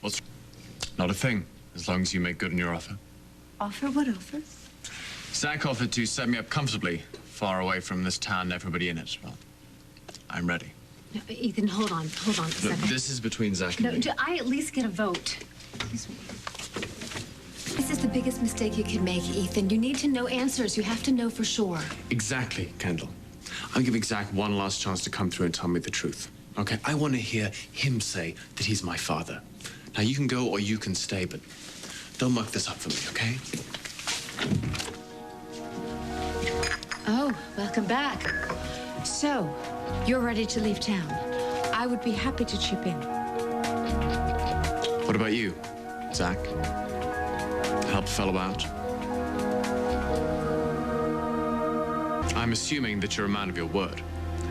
What's... Not a thing, as long as you make good on your offer. Offer? What offer? Zach offered to set me up comfortably, far away from this town and everybody in it. Well, I'm ready. No, Ethan, hold on a second. This is between Zach and me. Do I at least get a vote? Excuse me. This is the biggest mistake you can make, Ethan. You need to know answers. You have to know for sure. Exactly, Kendall. I'm giving Zach one last chance to come through and tell me the truth. Okay? I want to hear him say that he's my father. Now, you can go or you can stay, but don't muck this up for me, okay? Oh, welcome back. So, you're ready to leave town. I would be happy to chip in. What about you, Zach? Help a fellow out? I'm assuming that you're a man of your word.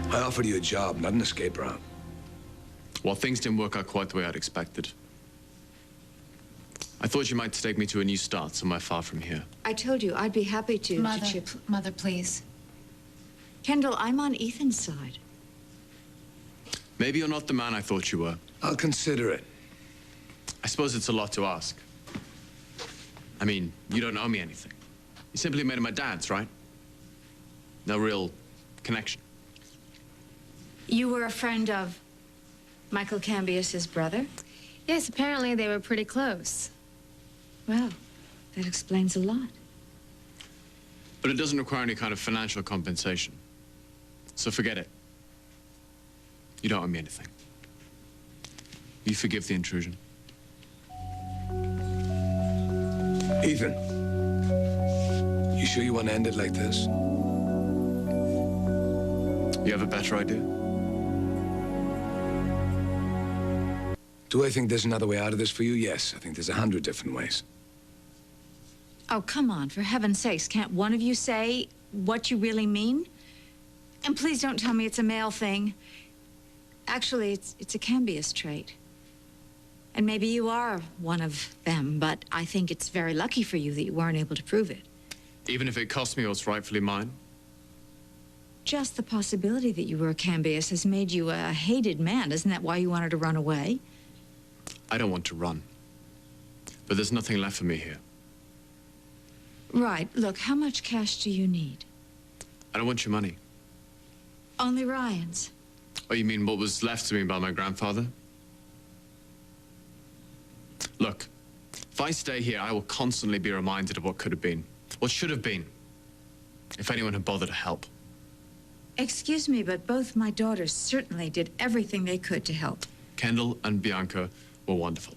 I offered you a job, not an escape route. Well, things didn't work out quite the way I'd expected. I thought you might take me to a new start somewhere far from here. I told you I'd be happy to chip. Mother, please. Kendall, I'm on Ethan's side. Maybe you're not the man I thought you were. I'll consider it. I suppose it's a lot to ask. I mean, you don't owe me anything. You simply made him my dad's, right? No real connection. You were a friend of Michael Cambius's brother? Yes, apparently they were pretty close. Well, that explains a lot. But it doesn't require any kind of financial compensation. So forget it. You don't owe me anything. You forgive the intrusion. Ethan, you sure you want to end it like this? You have a better idea? Do I think there's another way out of this for you? Yes, I think there's 100 different ways. Oh, come on, for heaven's sakes, can't one of you say what you really mean? And please don't tell me it's a male thing. Actually, it's a Cambius trait. And maybe you are one of them, but I think it's very lucky for you that you weren't able to prove it. Even if it cost me what's rightfully mine? Just the possibility that you were a Cambius has made you a hated man. Isn't that why you wanted to run away? I don't want to run. But there's nothing left for me here. Right. Look, how much cash do you need? I don't want your money. Only Ryan's. Oh, you mean what was left to me by my grandfather? Look, if I stay here, I will constantly be reminded of what could have been. What should have been. If anyone had bothered to help. Excuse me, but both my daughters certainly did everything they could to help. Kendall and Bianca were wonderful.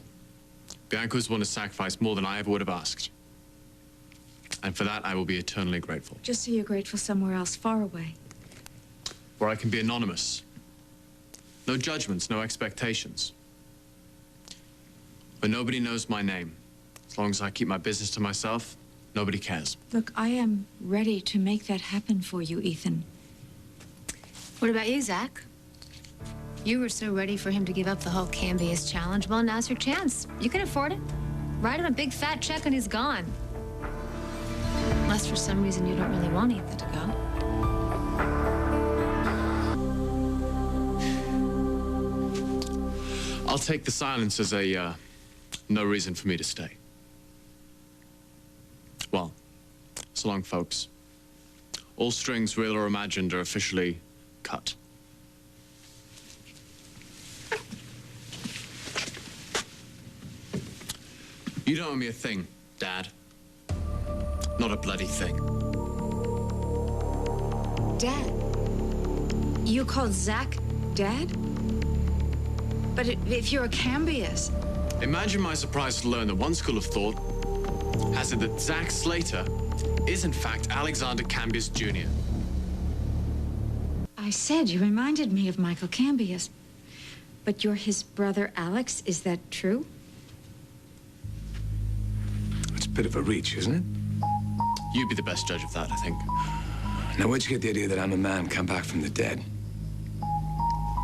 Bianca was one to sacrifice more than I ever would have asked. And for that, I will be eternally grateful. Just so you're grateful somewhere else, far away. Where I can be anonymous. No judgments, no expectations. Where nobody knows my name. As long as I keep my business to myself, nobody cares. Look, I am ready to make that happen for you, Ethan. What about you, Zach? You were so ready for him to give up the whole Cambius challenge. Well, now's your chance. You can afford it. Write him a big fat check and he's gone. Unless for some reason you don't really want Ethan to go. I'll take the silence as a, no reason for me to stay. Well, so long, folks. All strings, real or imagined, are officially cut. You don't owe me a thing, Dad. Not a bloody thing. Dad? You called Zach Dad? But if you're a Cambius... Imagine my surprise to learn that one school of thought has it that Zach Slater is, in fact, Alexander Cambius Jr. I said you reminded me of Michael Cambius. But you're his brother, Alex. Is that true? It's a bit of a reach, isn't it? You'd be the best judge of that, I think. Now, where'd you get the idea that I'm a man come back from the dead?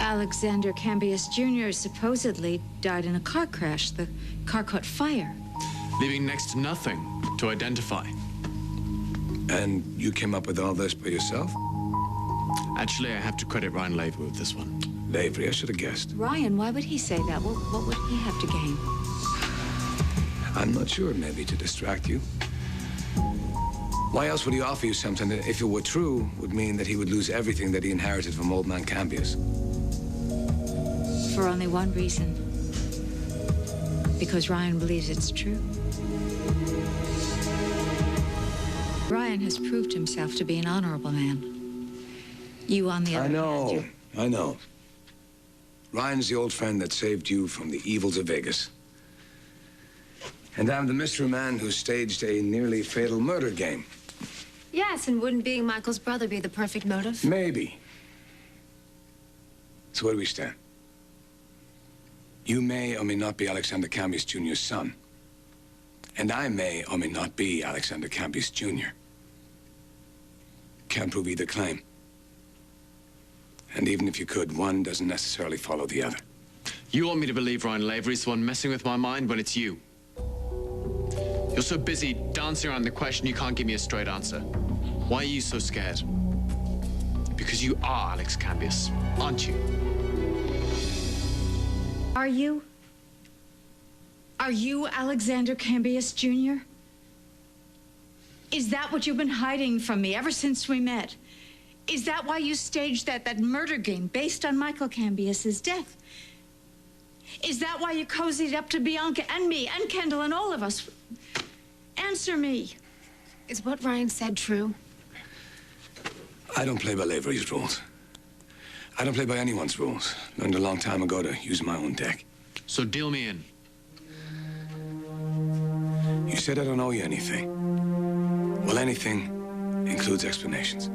Alexander Cambius Jr. supposedly died in a car crash. The car caught fire. Leaving next to nothing to identify. And you came up with all this by yourself? Actually, I have to credit Ryan Lavery with this one. Lavery, I should have guessed. Ryan, why would he say that? What would he have to gain? I'm not sure, maybe to distract you. Why else would he offer you something that, if it were true, would mean that he would lose everything that he inherited from old man Cambius? For only one reason. Because Ryan believes it's true. Ryan has proved himself to be an honorable man. You, on the other hand, I know. Ryan's the old friend that saved you from the evils of Vegas. And I'm the mystery man who staged a nearly fatal murder game. Yes, and wouldn't being Michael's brother be the perfect motive? Maybe. So where do we stand? You may or may not be Alexander Cambius Jr.'s son. And I may or may not be Alexander Cambius Jr. Can't prove either claim. And even if you could, one doesn't necessarily follow the other. You want me to believe Ryan Lavery's the one messing with my mind when it's you? You're so busy dancing around the question you can't give me a straight answer. Why are you so scared? Because you are Alex Cambius, aren't you? Are you? Are you Alexander Cambius Jr.? Is that what you've been hiding from me ever since we met? Is that why you staged that murder game based on Michael Cambius's death? Is that why you cozied up to Bianca and me and Kendall and all of us? Answer me. Is what Ryan said true? I don't play by Lavery's rules. I don't play by anyone's rules. Learned a long time ago to use my own deck. So deal me in. You said I don't owe you anything. Well, anything includes explanations.